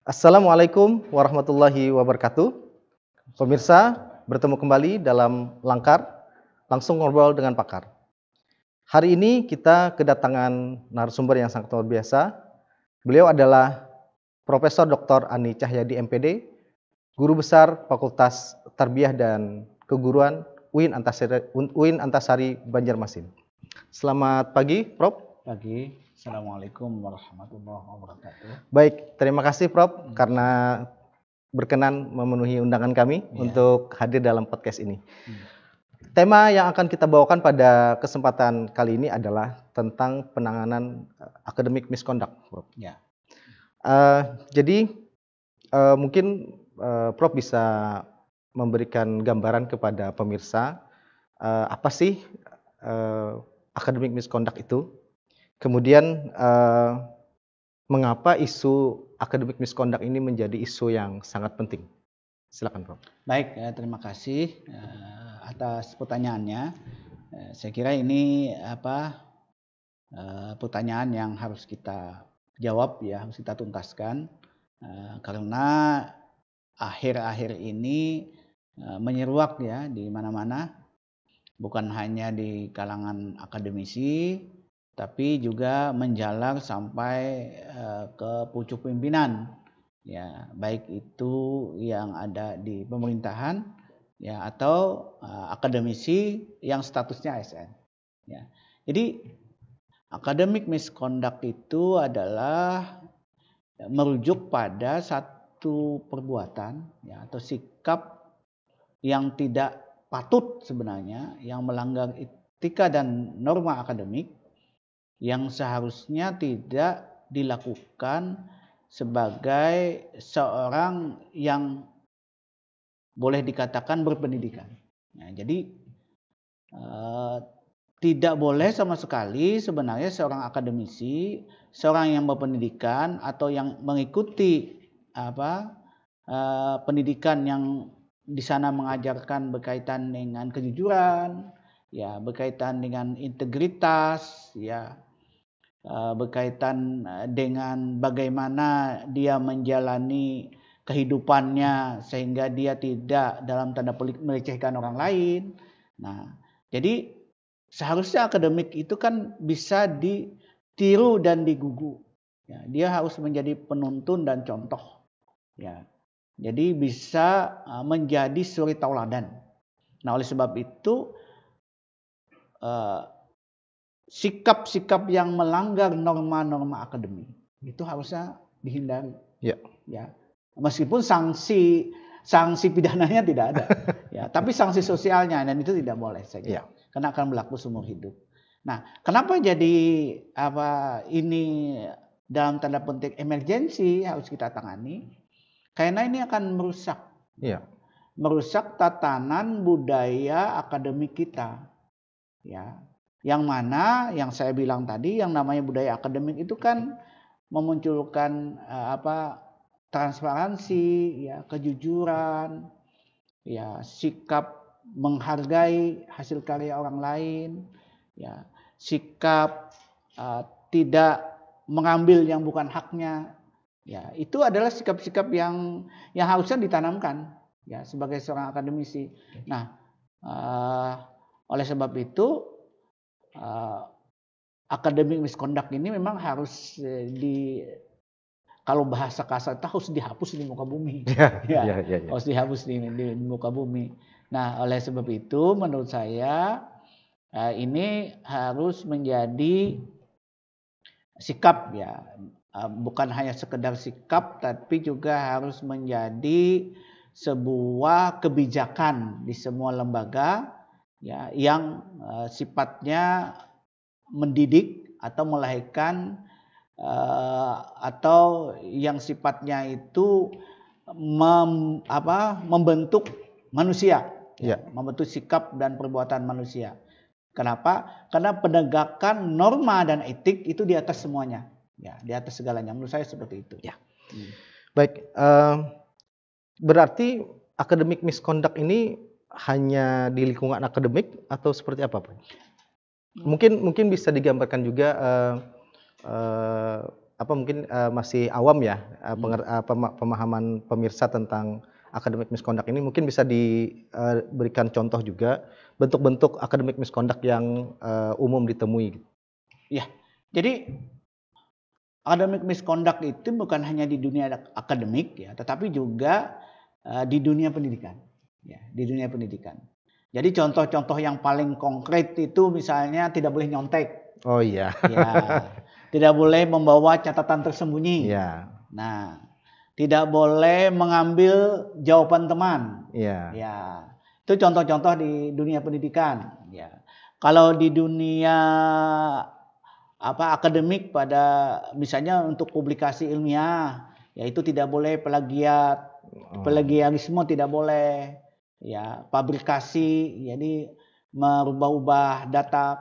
Assalamualaikum warahmatullahi wabarakatuh. Pemirsa, bertemu kembali dalam Langkar, langsung ngobrol dengan pakar. Hari ini kita kedatangan narasumber yang sangat luar biasa. Beliau adalah Profesor Dr. Ani Cahyadi MPD, Guru Besar Fakultas Tarbiyah dan Keguruan UIN Antasari Banjarmasin. Selamat pagi, Prof. Pagi. Assalamualaikum warahmatullahi wabarakatuh. Baik, terima kasih Prof. Karena berkenan memenuhi undangan kami untuk hadir dalam podcast ini. Tema yang akan kita bawakan pada kesempatan kali ini adalah tentang penanganan academic misconduct, Prof. Jadi mungkin Prof bisa memberikan gambaran kepada pemirsa apa sih academic misconduct itu, kemudian mengapa isu academic misconduct ini menjadi isu yang sangat penting. Silakan, Prof. Baik, terima kasih atas pertanyaannya. Saya kira ini pertanyaan yang harus kita jawab harus kita tuntaskan karena akhir-akhir ini menyeruak di mana-mana, bukan hanya di kalangan akademisi, tapi juga menjalar sampai ke pucuk pimpinan, baik itu yang ada di pemerintahan atau akademisi yang statusnya ASN. Jadi academic misconduct itu adalah merujuk pada satu perbuatan atau sikap yang tidak patut sebenarnya, yang melanggar etika dan norma akademik, yang seharusnya tidak dilakukan sebagai seorang yang boleh dikatakan berpendidikan. Jadi tidak boleh sama sekali sebenarnya seorang akademisi, seorang yang berpendidikan atau yang mengikuti pendidikan yang di sana mengajarkan berkaitan dengan kejujuran, berkaitan dengan integritas, berkaitan dengan bagaimana dia menjalani kehidupannya sehingga dia tidak dalam tanda petik melecehkan orang lain. Jadi seharusnya akademik itu kan bisa ditiru dan digugu. Dia harus menjadi penuntun dan contoh. Jadi bisa menjadi suri tauladan. Oleh sebab itu sikap-sikap yang melanggar norma-norma akademik itu harusnya dihindari. Meskipun sanksi pidananya tidak ada, tapi sanksi sosialnya, dan itu tidak boleh saya kira. Karena akan berlaku seumur hidup. Kenapa jadi ini dalam tanda petik emergensi harus kita tangani? Karena ini akan merusak tatanan budaya akademik kita. Yang mana yang saya bilang tadi, yang namanya budaya akademik itu kan memunculkan transparansi, kejujuran, sikap menghargai hasil karya orang lain, sikap tidak mengambil yang bukan haknya. Itu adalah sikap-sikap yang harusnya ditanamkan sebagai seorang akademisi. Oleh sebab itu academic misconduct ini memang harus kalau bahasa kasar itu harus dihapus di muka bumi. Harus dihapus di muka bumi. Oleh sebab itu menurut saya ini harus menjadi sikap, bukan hanya sekedar sikap, tapi juga harus menjadi sebuah kebijakan di semua lembaga yang sifatnya mendidik atau melahirkan atau yang sifatnya itu membentuk manusia, membentuk sikap dan perbuatan manusia. Kenapa? Karena penegakan norma dan etik itu di atas semuanya, di atas segalanya. Menurut saya seperti itu. Baik, berarti academic misconduct ini hanya di lingkungan akademik atau seperti apa, Pak? Mungkin bisa digambarkan juga mungkin masih awam ya pemahaman pemirsa tentang academic misconduct ini, mungkin bisa diberikan contoh juga bentuk-bentuk academic misconduct yang umum ditemui. Ya, jadi academic misconduct itu bukan hanya di dunia akademik ya, tetapi juga di dunia pendidikan. Ya, di dunia pendidikan. Jadi contoh-contoh yang paling konkret itu misalnya tidak boleh nyontek. Oh iya. Ya, tidak boleh membawa catatan tersembunyi. Iya. Nah, tidak boleh mengambil jawaban teman. Iya. Ya, itu contoh-contoh di dunia pendidikan. Ya, kalau di dunia akademik pada misalnya untuk publikasi ilmiah, yaitu tidak boleh plagiarisme tidak boleh, ya fabrikasi, jadi merubah-ubah data,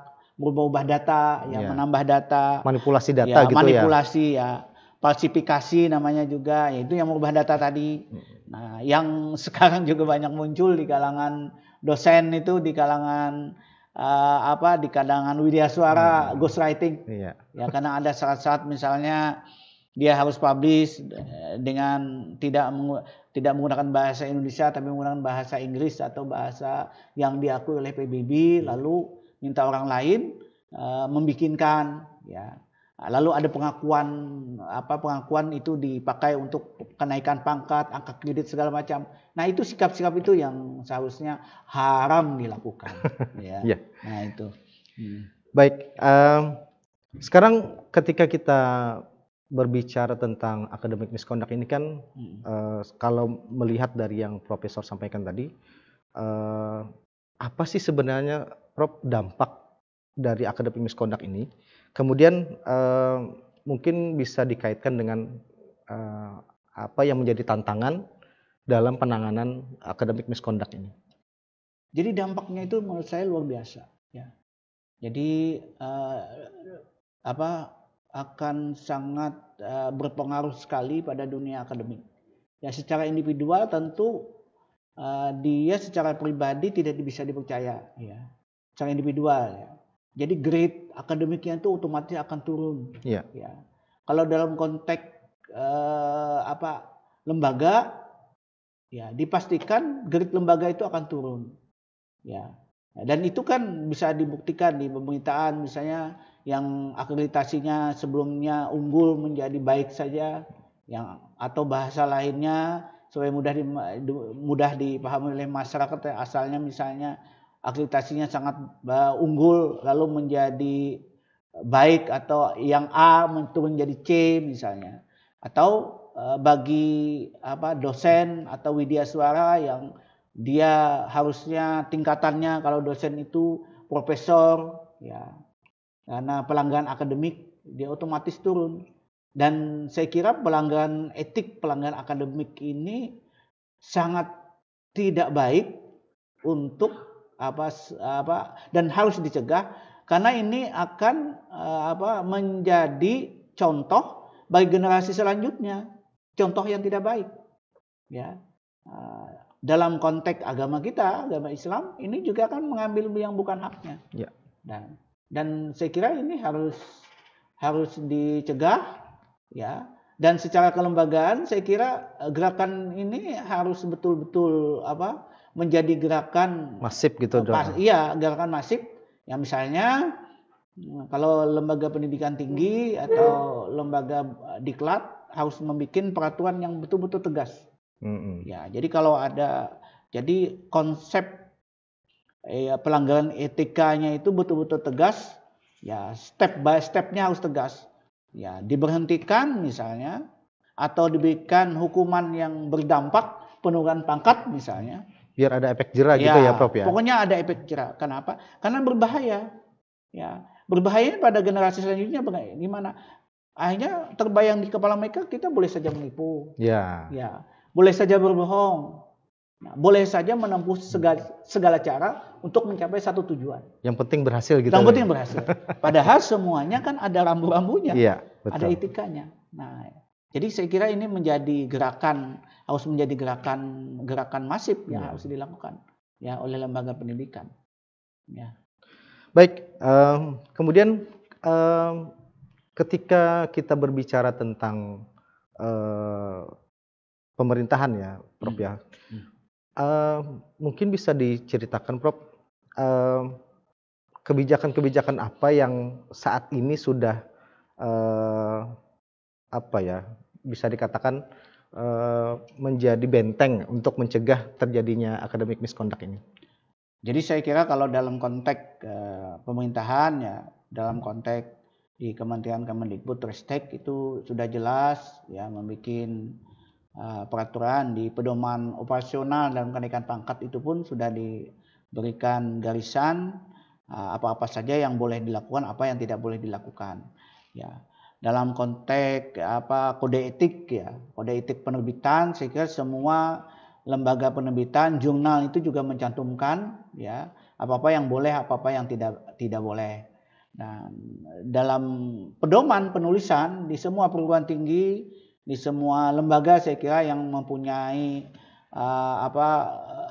ya menambah data, manipulasi data ya, gitu manipulasi ya, falsifikasi namanya juga, yaitu yang merubah data tadi. Nah, yang sekarang juga banyak muncul di kalangan dosen itu, di kalangan di kalangan widyasuara, ghostwriting. Iya. Ya, karena ada saat-saat misalnya dia harus publish dengan tidak menggunakan bahasa Indonesia tapi menggunakan bahasa Inggris atau bahasa yang diakui oleh PBB, lalu minta orang lain membikinkan, ya. Lalu ada pengakuan itu dipakai untuk kenaikan pangkat, angka kredit segala macam. Nah, itu sikap-sikap itu yang seharusnya haram dilakukan. Ya. Yeah. Nah, itu. Baik, sekarang ketika kita berbicara tentang academic misconduct ini kan, kalau melihat dari yang Profesor sampaikan tadi, apa sih sebenarnya Prof dampak dari academic misconduct ini? Kemudian mungkin bisa dikaitkan dengan apa yang menjadi tantangan dalam penanganan academic misconduct ini. Jadi dampaknya itu menurut saya luar biasa, ya. Jadi akan sangat berpengaruh sekali pada dunia akademik. Ya, secara individual tentu dia secara pribadi tidak bisa dipercaya, ya. Secara individual, ya. Jadi grade akademiknya itu otomatis akan turun. Yeah. Ya. Kalau dalam konteks lembaga, ya dipastikan grade lembaga itu akan turun. Ya. Dan itu kan bisa dibuktikan di pemerintahan, misalnya yang akreditasinya sebelumnya unggul menjadi baik saja, yang atau bahasa lainnya supaya mudah dipahami oleh masyarakat, asalnya misalnya akreditasinya sangat unggul lalu menjadi baik, atau yang A turun menjadi C misalnya, atau bagi dosen atau widyasuara yang dia harusnya tingkatannya kalau dosen itu profesor, ya, karena pelanggaran akademik dia otomatis turun. Dan saya kira pelanggaran etik, pelanggaran akademik ini sangat tidak baik untuk dan harus dicegah, karena ini akan menjadi contoh bagi generasi selanjutnya, contoh yang tidak baik, ya. Dalam konteks agama kita, agama Islam, ini juga akan mengambil yang bukan haknya, ya. Dan saya kira ini harus dicegah, ya. Dan secara kelembagaan saya kira gerakan ini harus betul-betul menjadi gerakan masif gitu, iya, gerakan masif. Ya, misalnya kalau lembaga pendidikan tinggi atau lembaga diklat harus membuat peraturan yang betul-betul tegas. Ya, jadi kalau jadi konsep pelanggaran etikanya itu betul-betul tegas. Ya, step by stepnya harus tegas. Ya, diberhentikan misalnya, atau diberikan hukuman yang berdampak penurunan pangkat misalnya. Biar ada efek jera gitu ya, Prof ya. Pokoknya ada efek jera. Kenapa? Karena berbahaya. Ya, berbahaya pada generasi selanjutnya gimana? Akhirnya terbayang di kepala mereka, kita boleh saja menipu. Ya. Ya, boleh saja berbohong. Nah, boleh saja menempuh segala cara untuk mencapai satu tujuan. Yang penting berhasil gitu. Yang penting berhasil. Padahal semuanya kan ada rambu-rambunya. Iya, betul. Ada etikanya. Nah, jadi saya kira ini harus menjadi gerakan masif yang harus dilakukan, ya, oleh lembaga pendidikan. Ya. Baik, kemudian Ketika kita berbicara tentang pemerintahan ya, Prof ya, mungkin bisa diceritakan, Prof, kebijakan-kebijakan apa yang saat ini sudah apa ya, bisa dikatakan menjadi benteng untuk mencegah terjadinya academic misconduct ini? Jadi saya kira kalau dalam konteks pemerintahan ya, dalam konteks di Kementerian Kemendikbudristek itu sudah jelas ya membuat peraturan di pedoman operasional dalam kenaikan pangkat itu pun sudah diberikan garisan apa-apa saja yang boleh dilakukan, apa yang tidak boleh dilakukan. Ya, dalam konteks kode etik ya, kode etik penerbitan, saya kira semua lembaga penerbitan, jurnal itu juga mencantumkan ya apa-apa yang boleh, apa-apa yang tidak boleh. Dan dalam pedoman penulisan di semua perguruan tinggi, di semua lembaga saya kira yang mempunyai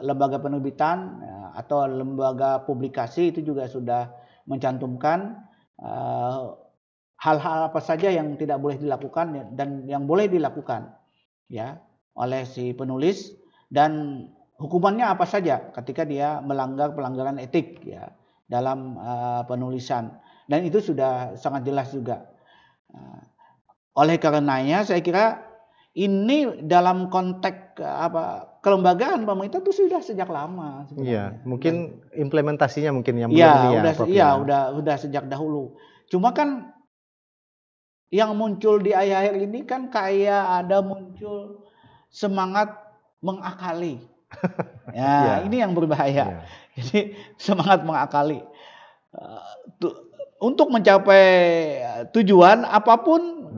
lembaga penerbitan atau lembaga publikasi itu juga sudah mencantumkan hal-hal apa saja yang tidak boleh dilakukan dan yang boleh dilakukan ya oleh si penulis, dan hukumannya apa saja ketika dia melanggar pelanggaran etik ya dalam penulisan, dan itu sudah sangat jelas juga. Oleh karenanya saya kira ini dalam konteks kelembagaan pemerintah itu sudah sejak lama sebenarnya. Iya, mungkin implementasinya mungkin yang belum ini ya. Udah sejak dahulu. Cuma kan yang muncul di akhir-akhir ini kan kayak ada muncul semangat mengakali. Ya, ini yang berbahaya. Jadi semangat mengakali. Untuk mencapai tujuan apapun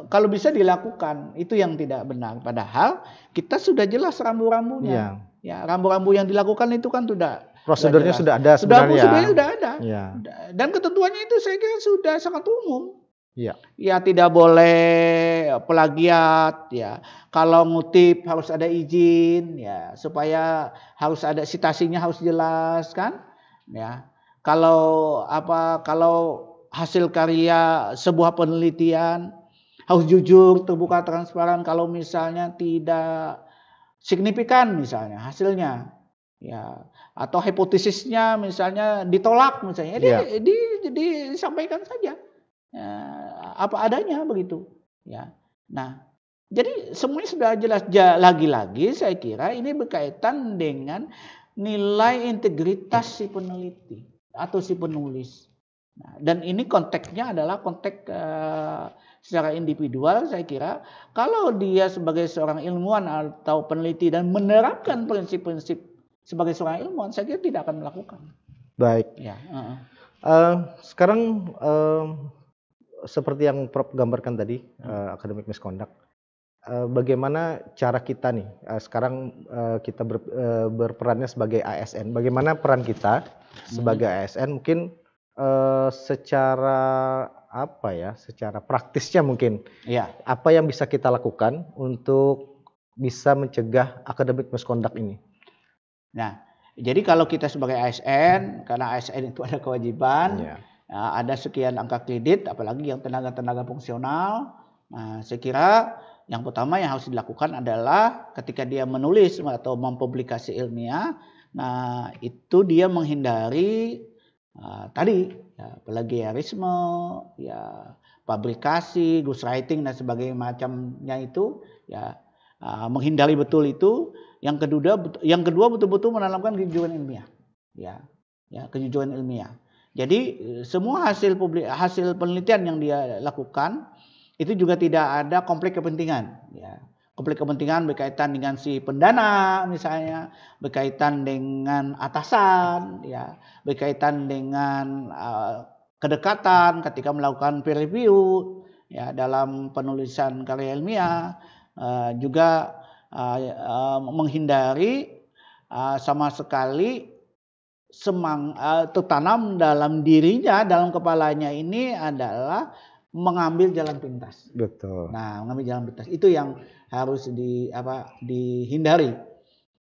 kalau bisa dilakukan, itu yang tidak benar. Padahal kita sudah jelas rambu-rambunya. Ya, rambu-rambu yang dilakukan itu kan prosedurnya sudah ada sebenarnya. Prosedurnya sudah ada. Ya. Dan ketentuannya itu saya kira sudah sangat umum. Ya, tidak boleh plagiat ya. Kalau ngutip harus ada izin ya, supaya harus ada citasinya, harus jelas kan? Ya. Kalau hasil karya sebuah penelitian harus jujur, terbuka, transparan. Kalau misalnya tidak signifikan misalnya hasilnya ya, atau hipotesisnya misalnya ditolak misalnya, disampaikan saja. Apa adanya begitu ya. Nah, jadi semuanya sudah jelas. Lagi-lagi saya kira ini berkaitan dengan nilai integritas si peneliti atau si penulis. Nah, dan ini konteksnya adalah konteks secara individual. Saya kira kalau dia sebagai seorang ilmuwan atau peneliti dan menerapkan prinsip-prinsip sebagai seorang ilmuwan, saya kira tidak akan melakukan. Baik. Ya. Sekarang seperti yang Prof gambarkan tadi, academic misconduct. Bagaimana cara kita nih sekarang kita berperannya sebagai ASN? Bagaimana peran kita sebagai ASN? Mungkin secara secara praktisnya mungkin. Apa yang bisa kita lakukan untuk bisa mencegah academic misconduct ini? Nah, jadi kalau kita sebagai ASN, karena ASN itu ada kewajiban. Ada sekian angka kredit, apalagi yang tenaga-tenaga fungsional. Nah, saya kira yang pertama yang harus dilakukan adalah ketika dia menulis atau mempublikasi ilmiah, nah itu dia menghindari tadi plagiarisme, publikasi, ghostwriting dan sebagainya macamnya itu menghindari betul itu. Yang kedua betul-betul menanamkan kejujuran ilmiah. Kejujuran ilmiah. Jadi semua hasil penelitian yang dia lakukan itu juga tidak ada konflik kepentingan. Konflik kepentingan berkaitan dengan si pendana misalnya, berkaitan dengan atasan, berkaitan dengan kedekatan ketika melakukan peer review dalam penulisan karya ilmiah, juga menghindari sama sekali tertanam dalam dirinya, dalam kepalanya ini adalah mengambil jalan pintas. Betul. Nah, mengambil jalan pintas itu yang harus dihindari.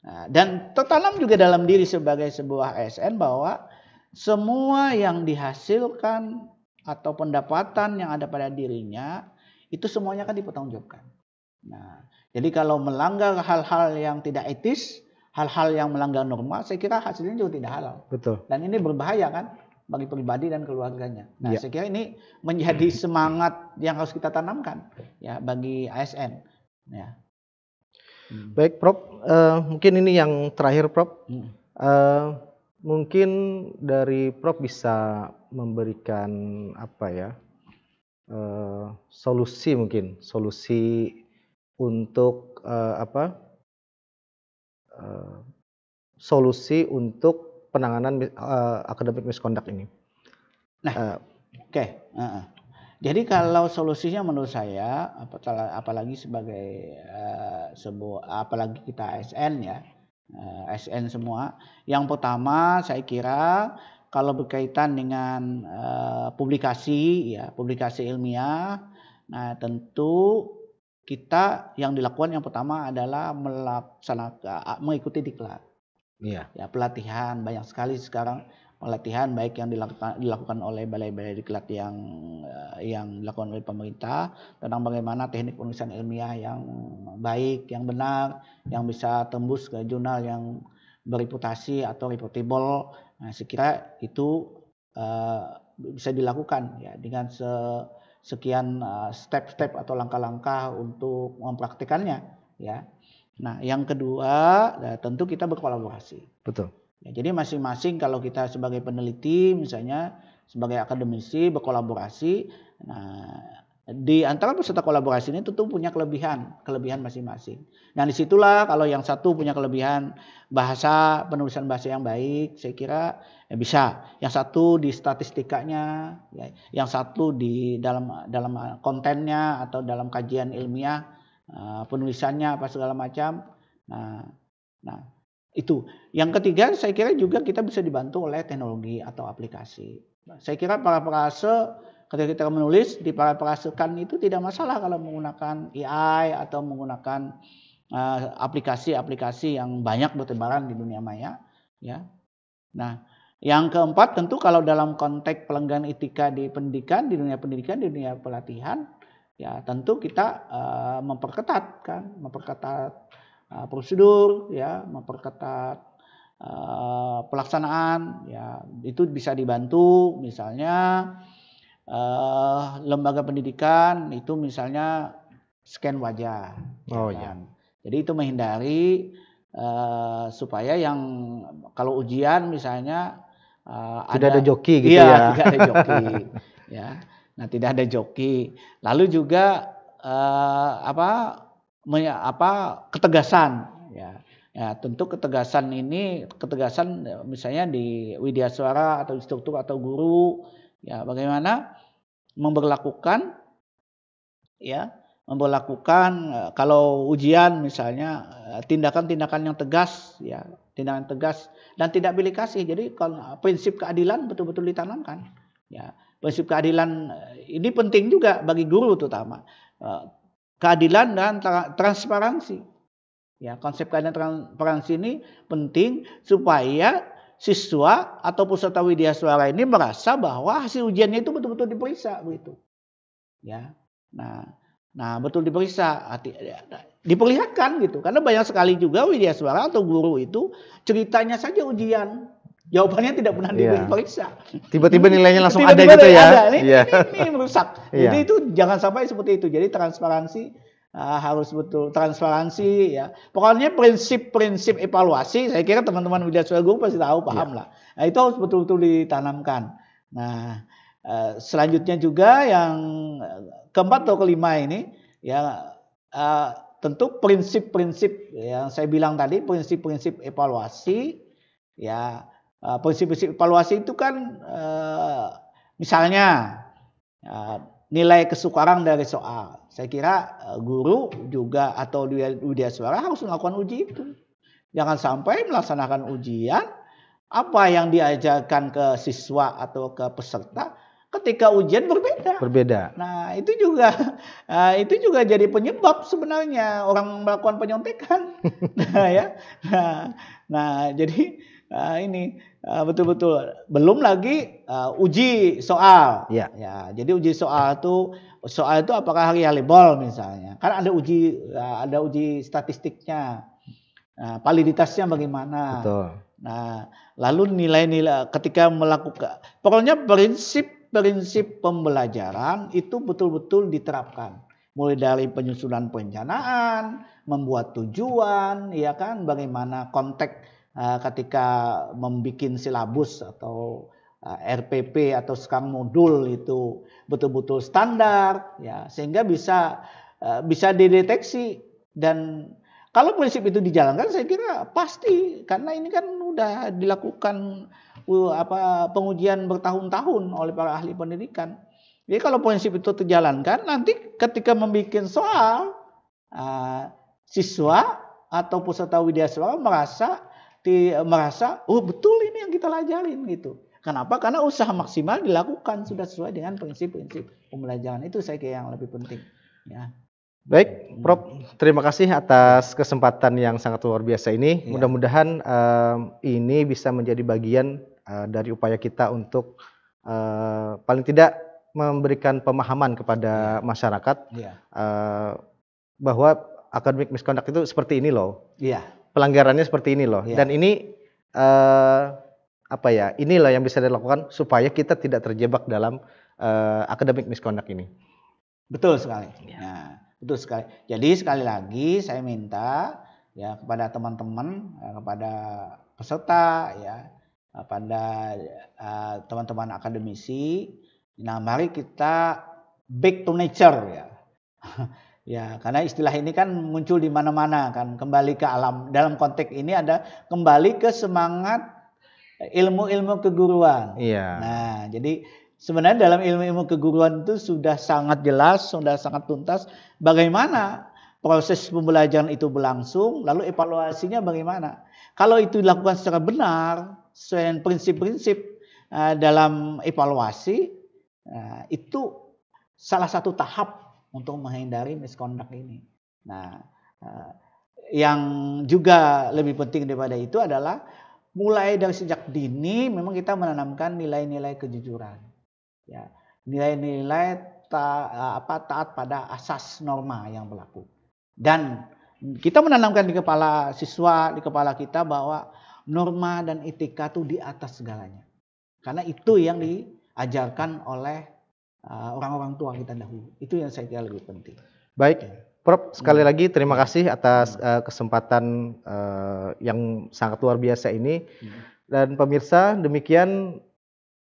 Nah, dan tertanam juga dalam diri sebagai sebuah ASN bahwa semua yang dihasilkan atau pendapatan yang ada pada dirinya, itu semuanya kan dipertanggungjawabkan. Nah, jadi kalau melanggar hal-hal yang tidak etis, hal-hal yang melanggar norma, saya kira hasilnya juga tidak halal. Betul. Dan ini berbahaya kan bagi pribadi dan keluarganya. Nah, saya kira ini menjadi semangat yang harus kita tanamkan ya bagi ASN. Ya. Baik, Prof. Mungkin ini yang terakhir, Prof. Mungkin dari Prof bisa memberikan apa ya? Solusi untuk solusi untuk penanganan academic misconduct ini. Nah, oke. Jadi kalau solusinya menurut saya, apalagi sebagai apalagi kita ASN ya, ASN semua. Yang pertama saya kira kalau berkaitan dengan publikasi ilmiah, nah tentu kita yang dilakukan yang pertama adalah mengikuti diklat. Iya. Ya, pelatihan banyak sekali sekarang pelatihan baik yang dilakukan oleh balai-balai diklat yang dilakukan oleh pemerintah tentang bagaimana teknik penulisan ilmiah yang baik, yang benar, yang bisa tembus ke jurnal yang bereputasi atau reputable. Nah, saya kira itu bisa dilakukan ya dengan sekian step-step atau langkah-langkah untuk mempraktikannya ya. Nah, yang kedua tentu kita berkolaborasi. Betul. Ya, jadi masing-masing kalau kita sebagai peneliti misalnya sebagai akademisi berkolaborasi, nah di antara peserta kolaborasi ini tentu punya kelebihan masing-masing. Nah disitulah kalau yang satu punya kelebihan penulisan bahasa yang baik, saya kira bisa. Yang satu di statistikanya, ya, yang satu di dalam kontennya atau dalam kajian ilmiah, penulisannya apa segala macam. Nah itu. Yang ketiga saya kira juga kita bisa dibantu oleh teknologi atau aplikasi. Saya kira para perase ketika kita menulis di parafrasekan itu tidak masalah kalau menggunakan AI atau menggunakan aplikasi-aplikasi yang banyak bertebaran di dunia maya ya. Nah, yang keempat tentu kalau dalam konteks pelanggaran etika di pendidikan, di dunia pendidikan, di dunia pelatihan ya tentu kita memperketat prosedur ya, memperketat pelaksanaan ya, itu bisa dibantu misalnya lembaga pendidikan itu misalnya scan wajah. Oh kan? ya. Jadi itu menghindari supaya yang kalau ujian misalnya tidak ada joki gitu ya. Tidak ada joki ya. Nah, tidak ada joki. Lalu juga ketegasan ya. Ya, tentu ketegasan misalnya di widya suara atau instruktur atau guru ya, bagaimana memberlakukan kalau ujian misalnya tindakan-tindakan yang tegas ya, tindakan tegas dan tidak bilik kasih. Jadi kalau prinsip keadilan betul-betul ditanamkan ya. Prinsip keadilan ini penting juga bagi guru terutama. Keadilan dan transparansi. Ya, konsep keadilan transparansi ini penting supaya siswa atau peserta widya suara ini merasa bahwa hasil ujiannya itu betul-betul diperiksa begitu. Ya. Nah, betul diperiksa, diperlihatkan gitu. Karena banyak sekali juga widya suara atau guru itu ceritanya saja ujian. Jawabannya tidak pernah diperiksa. Tiba-tiba nilainya langsung ada gitu ya. Ini merusak. Jadi itu jangan sampai seperti itu. Jadi transparansi harus betul transparansi ya. Pokoknya prinsip-prinsip evaluasi saya kira teman-teman widya suara guru pasti tahu paham lah. Nah, itu harus betul-betul ditanamkan. Nah, selanjutnya juga yang keempat atau kelima ini ya tentu prinsip-prinsip yang saya bilang tadi, prinsip-prinsip evaluasi ya. Prinsip-prinsip evaluasi itu kan misalnya nilai kesukaran dari soal. Saya kira guru juga atau widya suara harus melakukan uji itu. Jangan sampai melaksanakan ujian apa yang diajarkan ke siswa atau ke peserta ketika ujian berbeda. Nah, itu juga jadi penyebab sebenarnya orang melakukan penyontekan. Nah, jadi ini betul-betul belum lagi uji soal. Ya. Ya, jadi uji soal itu apakah reliable misalnya. Kan ada uji statistiknya. Nah, validitasnya bagaimana? Betul. Nah, lalu nilai-nilai ketika melakukan, pokoknya prinsip pembelajaran itu betul-betul diterapkan. Mulai dari penyusunan perencanaan, membuat tujuan, ya kan, bagaimana konteks ketika membuat silabus atau RPP atau sekarang modul itu betul-betul standar, ya, sehingga bisa dideteksi. Dan kalau prinsip itu dijalankan, saya kira pasti, karena ini kan udah dilakukan pengujian bertahun-tahun oleh para ahli pendidikan. Jadi kalau prinsip itu terjalankan, nanti ketika membuat soal, siswa atau peserta widyaswara merasa, oh betul ini yang kita pelajarin gitu. Kenapa? Karena usaha maksimal dilakukan sudah sesuai dengan prinsip-prinsip pembelajaran. Itu saya kira yang lebih penting. Ya. Baik, Prof. Terima kasih atas kesempatan yang sangat luar biasa ini. Ya. Mudah-mudahan ini bisa menjadi bagian dari upaya kita untuk paling tidak memberikan pemahaman kepada masyarakat bahwa academic misconduct itu seperti ini loh. Iya. Pelanggarannya seperti ini loh. Dan ini inilah yang bisa dilakukan supaya kita tidak terjebak dalam academic misconduct ini. Betul sekali. Nah, betul sekali. Jadi sekali lagi saya minta ya kepada teman-teman, kepada peserta, ya, pada teman-teman akademisi. Nah, mari kita back to nature, ya. Ya, karena istilah ini kan muncul di mana-mana kan, kembali ke alam. Dalam konteks ini ada kembali ke semangat ilmu-ilmu keguruan. Iya. Nah, jadi sebenarnya dalam ilmu-ilmu keguruan itu sudah sangat jelas, sudah sangat tuntas bagaimana proses pembelajaran itu berlangsung, lalu evaluasinya bagaimana. Kalau itu dilakukan secara benar, sesuai dengan prinsip-prinsip dalam evaluasi, itu salah satu tahap untuk menghindari misconduct ini. Nah, yang juga lebih penting daripada itu adalah mulai dari sejak dini memang kita menanamkan nilai-nilai kejujuran. Ya, nilai-nilai taat pada asas norma yang berlaku. Dan kita menanamkan di kepala siswa, di kepala kita bahwa norma dan etika itu di atas segalanya. Karena itu yang diajarkan oleh orang-orang tua kita dahulu. Itu yang saya kira lebih penting. Baik, Prof. Sekali lagi terima kasih atas kesempatan yang sangat luar biasa ini. Dan pemirsa, demikian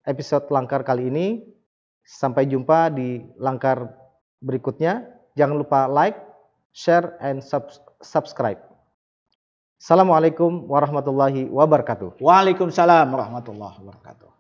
episode Langkar kali ini. Sampai jumpa di Langkar berikutnya. Jangan lupa like, share, and subscribe. Assalamualaikum warahmatullahi wabarakatuh. Waalaikumsalam warahmatullahi wabarakatuh.